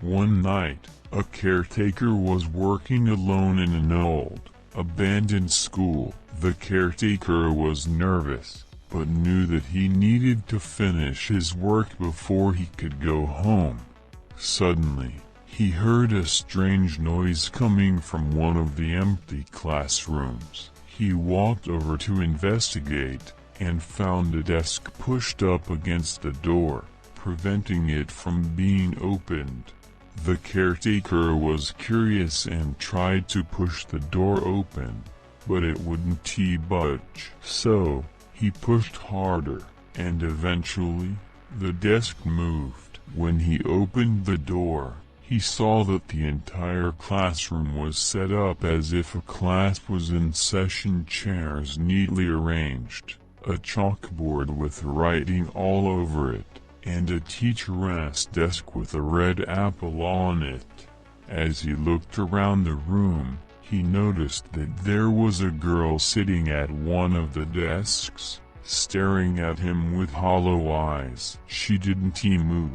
One night, a caretaker was working alone in an old, abandoned school. The caretaker was nervous, but knew that he needed to finish his work before he could go home. Suddenly, he heard a strange noise coming from one of the empty classrooms. He walked over to investigate, and found a desk pushed up against the door, preventing it from being opened. The caretaker was curious and tried to push the door open, but it wouldn't budge. So, he pushed harder, and eventually, the desk moved. When he opened the door, he saw that the entire classroom was set up as if a class was in session, chairs neatly arranged, a chalkboard with writing all over it, and a teacher's desk with a red apple on it. As he looked around the room, he noticed that there was a girl sitting at one of the desks, staring at him with hollow eyes. She didn't move,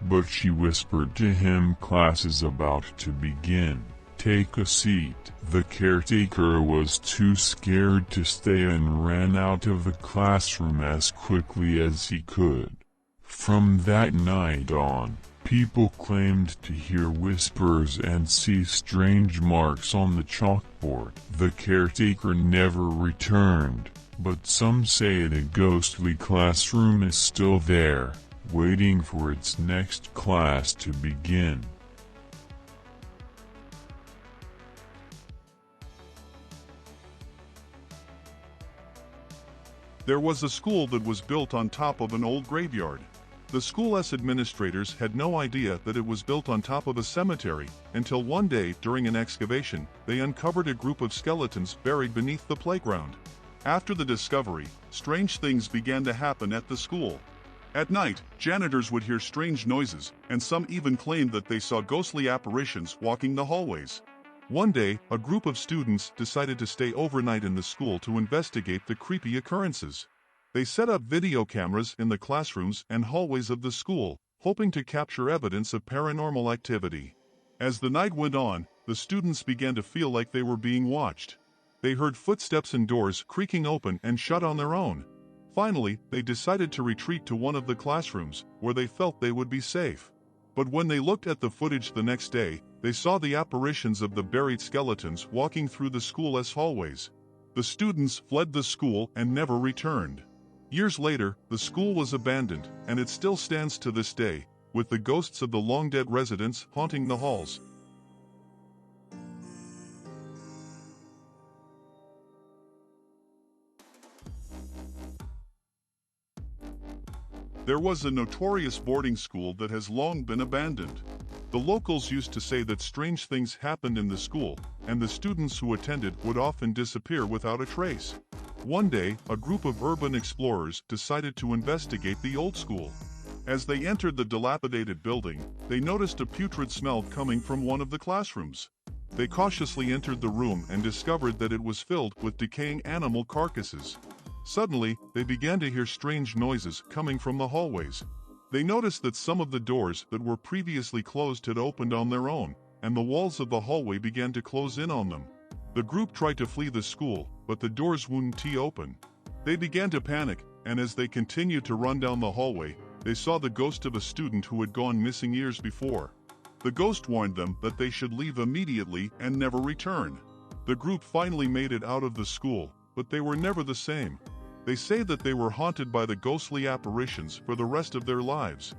but she whispered to him, "Class is about to begin. Take a seat." The caretaker was too scared to stay and ran out of the classroom as quickly as he could. From that night on, people claimed to hear whispers and see strange marks on the chalkboard. The caretaker never returned, but some say the ghostly classroom is still there, waiting for its next class to begin. There was a school that was built on top of an old graveyard. The school's administrators had no idea that it was built on top of a cemetery, until one day during an excavation, they uncovered a group of skeletons buried beneath the playground. After the discovery, strange things began to happen at the school. At night, janitors would hear strange noises, and some even claimed that they saw ghostly apparitions walking the hallways. One day, a group of students decided to stay overnight in the school to investigate the creepy occurrences. They set up video cameras in the classrooms and hallways of the school, hoping to capture evidence of paranormal activity. As the night went on, the students began to feel like they were being watched. They heard footsteps and doors creaking open and shut on their own. Finally, they decided to retreat to one of the classrooms, where they felt they would be safe. But when they looked at the footage the next day, they saw the apparitions of the buried skeletons walking through the school's hallways. The students fled the school and never returned. Years later, the school was abandoned, and it still stands to this day, with the ghosts of the long-dead residents haunting the halls. There was a notorious boarding school that has long been abandoned. The locals used to say that strange things happened in the school, and the students who attended would often disappear without a trace. One day, a group of urban explorers decided to investigate the old school. As they entered the dilapidated building, they noticed a putrid smell coming from one of the classrooms. They cautiously entered the room and discovered that it was filled with decaying animal carcasses. Suddenly, they began to hear strange noises coming from the hallways. They noticed that some of the doors that were previously closed had opened on their own, and the walls of the hallway began to close in on them. The group tried to flee the school, but the doors wouldn't open. They began to panic, and as they continued to run down the hallway, they saw the ghost of a student who had gone missing years before. The ghost warned them that they should leave immediately and never return. The group finally made it out of the school, but they were never the same. They say that they were haunted by the ghostly apparitions for the rest of their lives.